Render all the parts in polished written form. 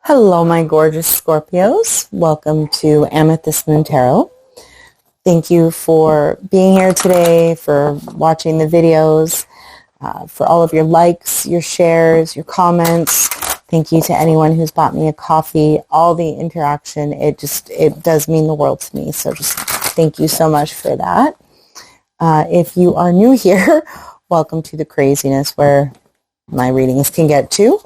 Hello, my gorgeous Scorpios. Welcome to Amethyst Moon Tarot. Thank you for being here today, for watching the videos, for all of your likes, your shares, your comments. Thank you to anyone who's bought me a coffee, all the interaction. It does mean the world to me. So just thank you so much for that. If you are new here, welcome to the craziness where my readings can get to.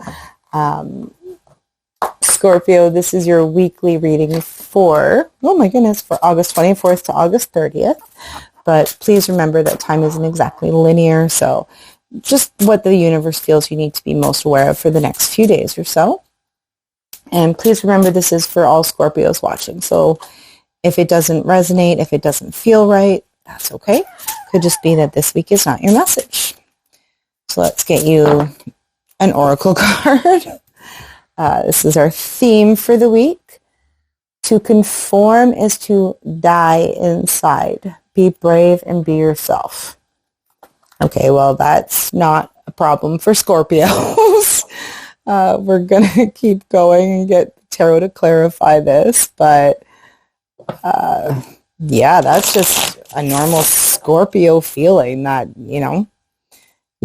Scorpio, this is your weekly reading for August 24th to August 30th. But please remember that time isn't exactly linear, so just what the universe feels you need to be most aware of for the next few days or so. And please remember this is for all Scorpios watching. So if it doesn't resonate, if it doesn't feel right, that's okay. Could just be that this week is not your message. So let's get you an oracle card. This is our theme for the week. To conform is to die inside. Be brave and be yourself. Okay, well, that's not a problem for Scorpios. We're going to keep going and get tarot to clarify this. But yeah, that's just a normal Scorpio feeling that, you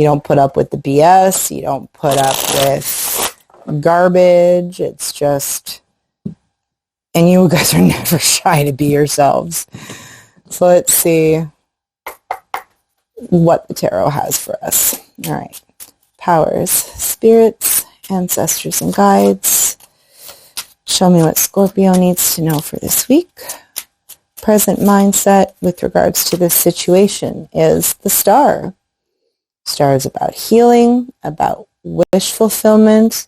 don't put up with the BS. You don't put up with garbage. It's just, and you guys are never shy to be yourselves. So let's see what the tarot has for us. All right. Powers, spirits, ancestors, and guides. Show me what Scorpio needs to know for this week. Present mindset with regards to this situation is the Star. Star is about healing, about wish fulfillment.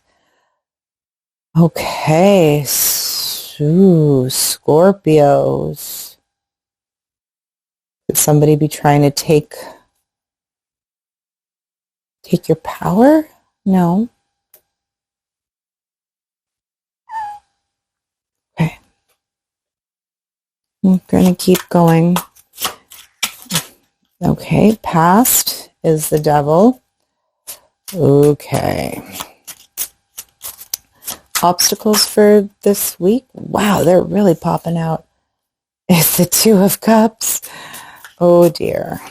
Okay, so Scorpios. Could somebody be trying to take your power? No. Okay. I'm going to keep going. Okay, past is the devil. Okay. Obstacles for this week? Wow, they're really popping out. It's the Two of Cups. Oh dear.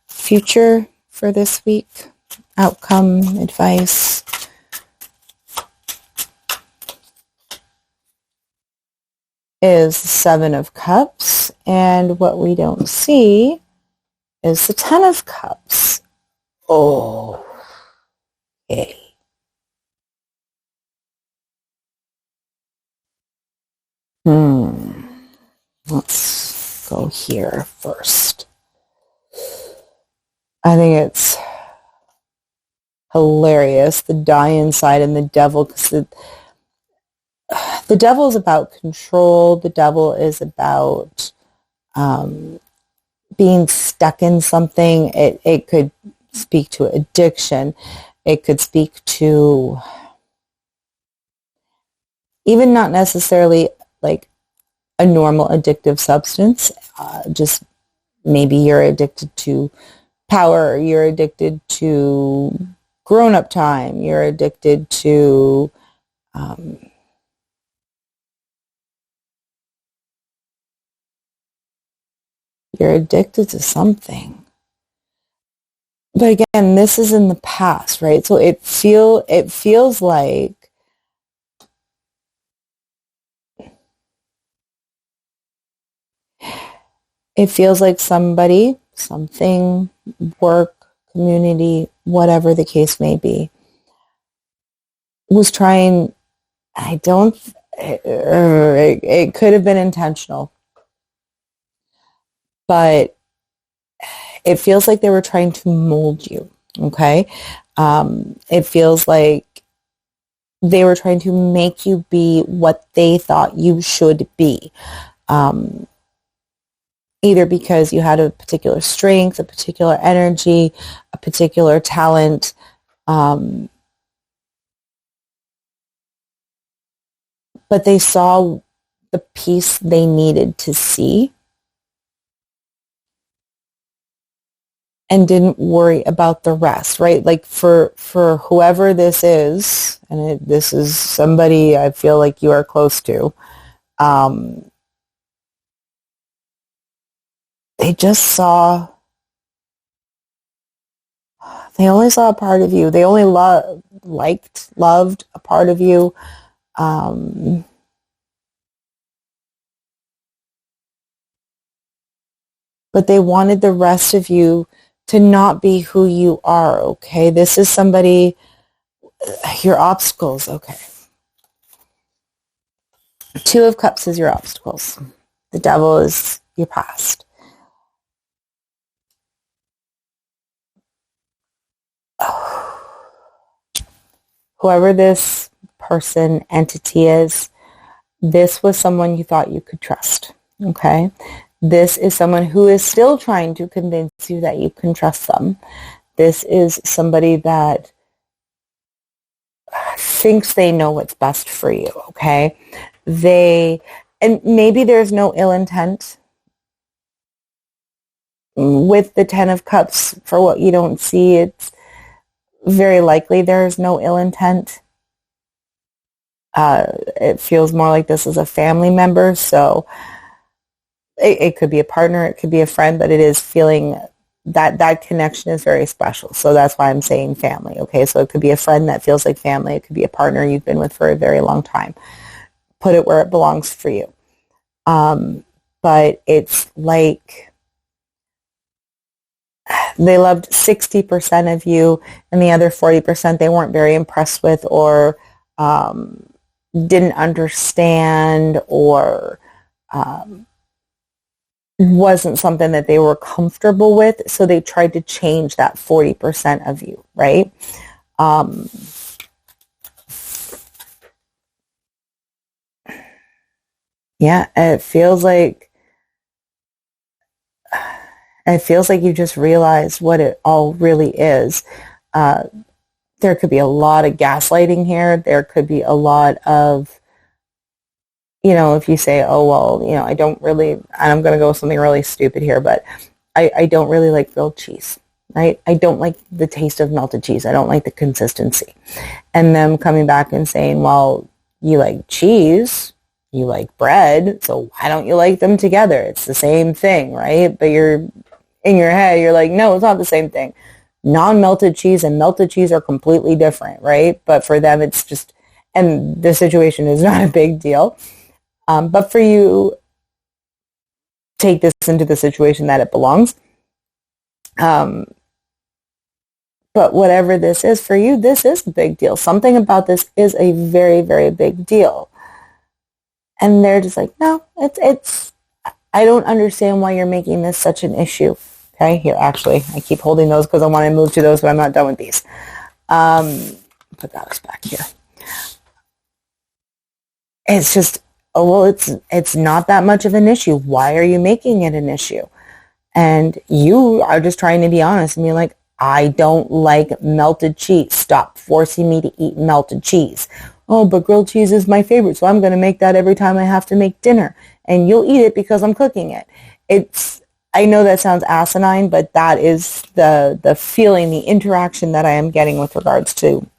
Future for this week? Outcome, advice? Is the Seven of Cups. And what we don't see is the Ten of Cups. Oh, okay. Let's go here first. I think it's hilarious, the die inside and the devil, because the devil is about control. The devil is about being stuck in something. It could speak to addiction. It could speak to even not necessarily like a normal addictive substance. Just maybe you're addicted to power, or you're addicted to grown-up time, you're addicted to you're addicted to something. But again, this is in the past, right? So it feels like somebody, something, work, community, whatever the case may be, was trying, it could have been intentional, but it feels like they were trying to mold you, okay? It feels like they were trying to make you be what they thought you should be. Either because you had a particular strength, a particular energy, a particular talent, but they saw the piece they needed to see. and didn't worry about the rest, right? Like for whoever this is, and this is somebody I feel like you are close to, they just saw, they only saw a part of you. They only loved a part of you. But they wanted the rest of you to not be who you are, okay? This is somebody, your obstacles, okay. Two of Cups is your obstacles. The Devil is your past. Whoever this person, entity is, this was someone you thought you could trust, okay? This is someone who is still trying to convince you that you can trust them. This is somebody that thinks they know what's best for you, okay? And maybe there's no ill intent with the Ten of Cups. For what you don't see, it's very likely there's no ill intent. It feels more like this is a family member, so it could be a partner, it could be a friend, but it is feeling that connection is very special. So that's why I'm saying family, okay? So it could be a friend that feels like family. It could be a partner you've been with for a very long time. Put it where it belongs for you. But it's like they loved 60% of you, and the other 40% they weren't very impressed with, or didn't understand, or wasn't something that they were comfortable with, so they tried to change that 40% of you, right? Yeah, it feels like you just realized what it all really is. There could be a lot of gaslighting here. There could be a lot of, if you say, oh, well, I don't really, and I'm going to go with something really stupid here, but I don't really like grilled cheese, right? I don't like the taste of melted cheese. I don't like the consistency. And them coming back and saying, well, you like cheese, you like bread, so why don't you like them together? It's the same thing, right? But you're in your head, you're like, no, it's not the same thing. Non-melted cheese and melted cheese are completely different, right? But for them, it's just, and the situation is not a big deal. But for you, take this into the situation that it belongs. But whatever this is for you, this is a big deal. Something about this is a very, very big deal. And they're just like, no, it's, I don't understand why you're making this such an issue. Okay, here, actually, I keep holding those because I want to move to those, but I'm not done with these. Put that back here. It's just, oh, well, it's not that much of an issue. Why are you making it an issue? And you are just trying to be honest and be like, I don't like melted cheese. Stop forcing me to eat melted cheese. Oh, but grilled cheese is my favorite, so I'm going to make that every time I have to make dinner. And you'll eat it because I'm cooking it. I know that sounds asinine, but that is the feeling, the interaction that I am getting with regards to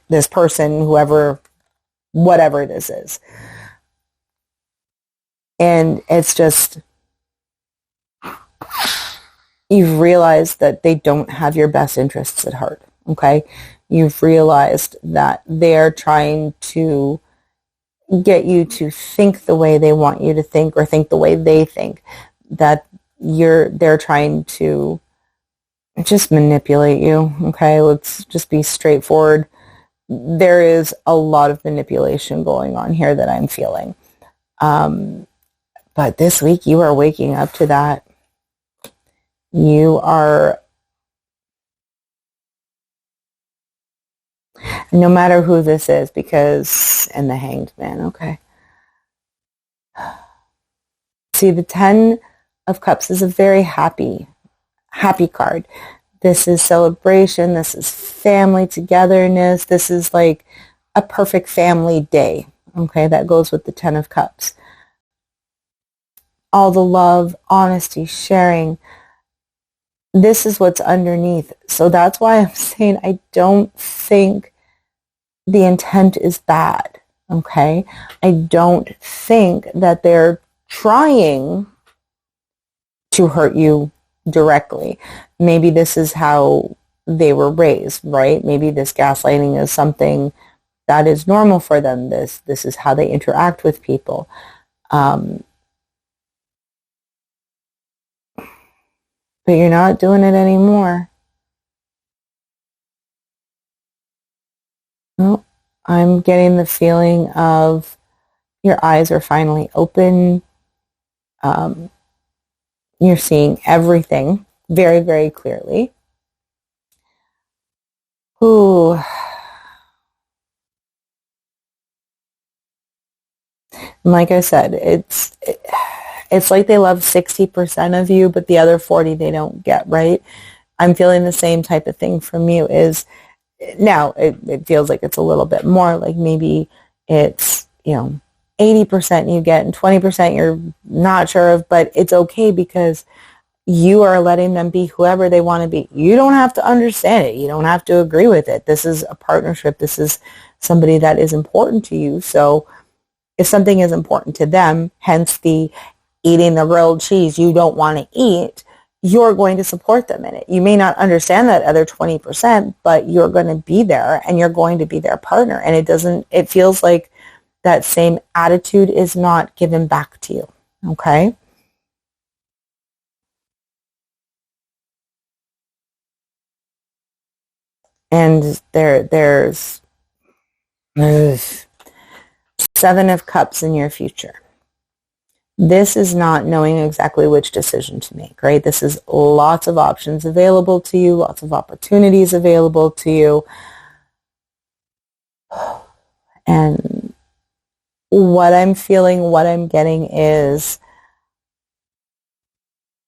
this person, whoever, whatever this is. And it's just, you've realized that they don't have your best interests at heart, okay? You've realized that they're trying to get you to think the way they want you to think, or think the way they think, that they're trying to just manipulate you, okay? Let's just be straightforward. There is a lot of manipulation going on here that I'm feeling. But this week you are waking up to that. You are, no matter who this is, because, and the Hanged Man, okay. See, the Ten of Cups is a very happy card. This is celebration. This is family togetherness. This is like a perfect family day. Okay, that goes with the Ten of Cups. All the love, honesty, sharing. this is what's underneath. So that's why I'm saying I don't think the intent is bad. Okay. I don't think that they're trying to hurt you directly. Maybe this is how they were raised, right? Maybe this gaslighting is something that is normal for them. This is how they interact with people. But you're not doing it anymore. Well, I'm getting the feeling of your eyes are finally open. You're seeing everything very, very clearly. Ooh. Like I said, it's like they love 60% of you, but the other 40 they don't get, right? I'm feeling the same type of thing from you. Is now it feels like it's a little bit more, like maybe it's 80% you get and 20% you're not sure of, but it's okay because you are letting them be whoever they want to be. You don't have to understand it. You don't have to agree with it. This is a partnership. This is somebody that is important to you. So if something is important to them, hence the eating the grilled cheese you don't want to eat, you're going to support them in it. You may not understand that other 20%, but you're going to be there and you're going to be their partner. And it feels like that same attitude is not given back to you. Okay? And there's Seven of Cups in your future. This is not knowing exactly which decision to make, right? This is lots of options available to you, lots of opportunities available to you. And what I'm feeling, what I'm getting is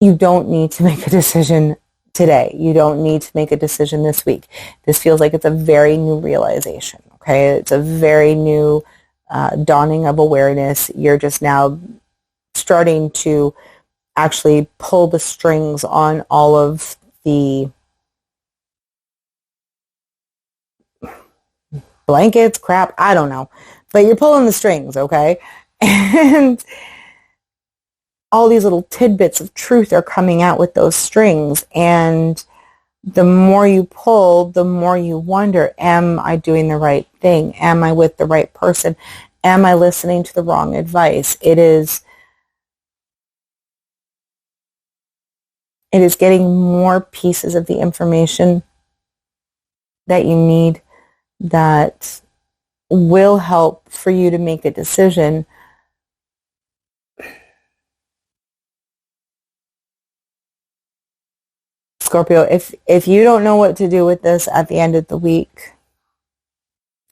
you don't need to make a decision today. You don't need to make a decision this week. This feels like it's a very new realization, okay? It's a very new dawning of awareness. You're just now starting to actually pull the strings on all of the blankets, crap, I don't know. But you're pulling the strings, okay? And all these little tidbits of truth are coming out with those strings. And the more you pull, the more you wonder, am I doing the right thing? Am I with the right person? Am I listening to the wrong advice? It is getting more pieces of the information that you need that will help for you to make a decision. Scorpio, if you don't know what to do with this at the end of the week,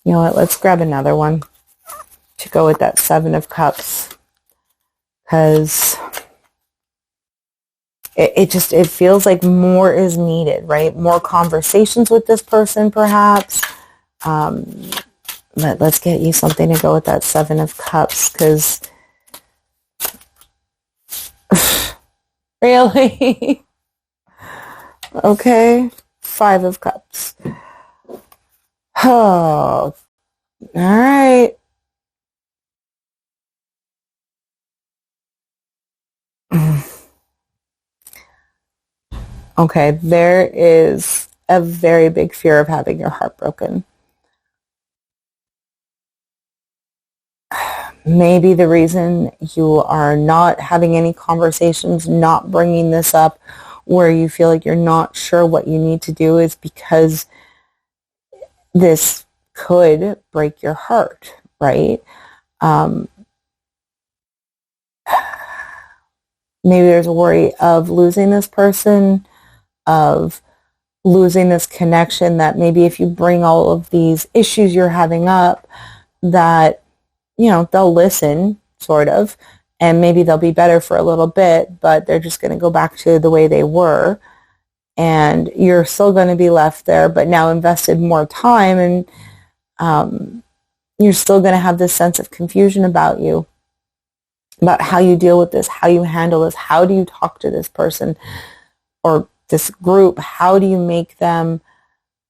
you know what, let's grab another one to go with that Seven of Cups. Because it feels like more is needed, right? More conversations with this person, perhaps. But let's get you something to go with that Seven of Cups, because really? Okay. Five of Cups. Oh, all right. Okay, there is a very big fear of having your heart broken. Maybe the reason you are not having any conversations, not bringing this up, where you feel like you're not sure what you need to do, is because this could break your heart, right? Maybe there's a worry of losing this person, of losing this connection, that maybe if you bring all of these issues you're having up, that, they'll listen, sort of, and maybe they'll be better for a little bit, but they're just going to go back to the way they were. And you're still going to be left there, but now invested more time, and you're still going to have this sense of confusion about you, about how you deal with this, how you handle this, how do you talk to this person, or this group, how do you make them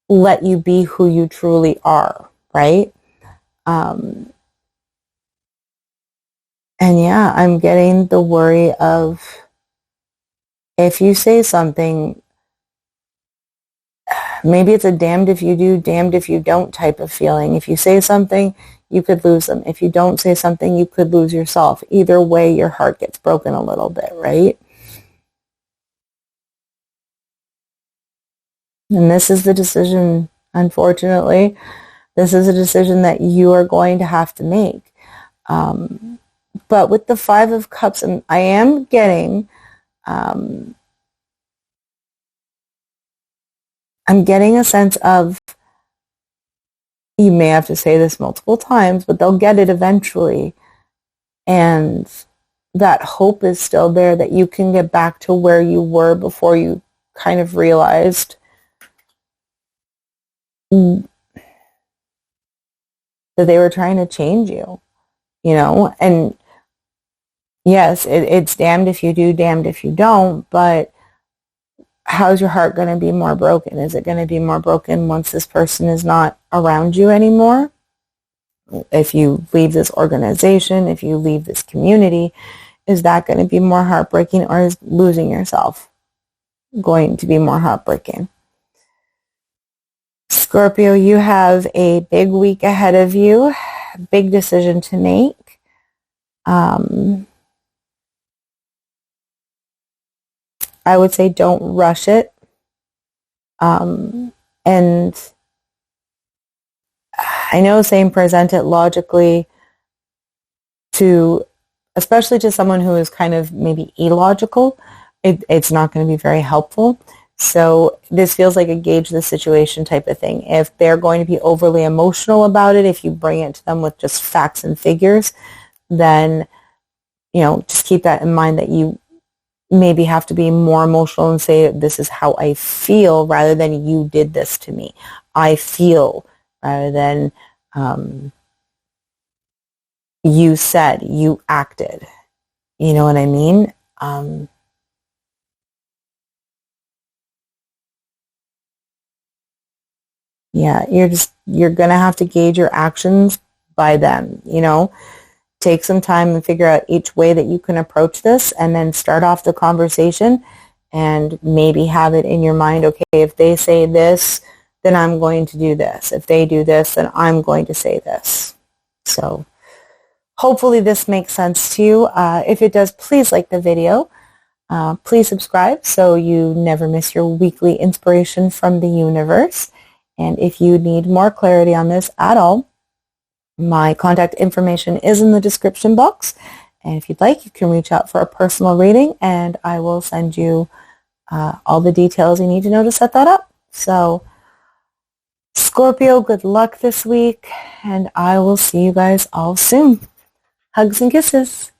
let you be who you truly are, right? And yeah, I'm getting the worry of if you say something, maybe it's a damned if you do, damned if you don't type of feeling. If you say something, you could lose them. If you don't say something, you could lose yourself. Either way, your heart gets broken a little bit, right? And this is the decision, unfortunately. This is a decision that you are going to have to make. But with the Five of Cups, and I am getting, I'm getting a sense of, you may have to say this multiple times, but they'll get it eventually. And that hope is still there that you can get back to where you were before you kind of realized that they were trying to change you, and yes, it's damned if you do, damned if you don't, but how's your heart going to be more broken? Is it going to be more broken once this person is not around you anymore? If you leave this organization, if you leave this community, is that going to be more heartbreaking, or is losing yourself going to be more heartbreaking? Scorpio, you have a big week ahead of you, big decision to make. I would say don't rush it. And I know saying present it logically to, especially to someone who is kind of maybe illogical, it's not going to be very helpful. So this feels like a gauge the situation type of thing. If they're going to be overly emotional about it, if you bring it to them with just facts and figures, then, just keep that in mind that you maybe have to be more emotional and say, this is how I feel, rather than you did this to me. I feel, rather than you said, you acted. You know what I mean? Yeah, you're going to have to gauge your actions by them, Take some time and figure out each way that you can approach this, and then start off the conversation and maybe have it in your mind, okay, if they say this, then I'm going to do this. If they do this, then I'm going to say this. So hopefully this makes sense to you. If it does, please like the video. Please subscribe so you never miss your weekly inspiration from the universe. And if you need more clarity on this at all, my contact information is in the description box. And if you'd like, you can reach out for a personal reading, and I will send you all the details you need to know to set that up. So, Scorpio, good luck this week, and I will see you guys all soon. Hugs and kisses.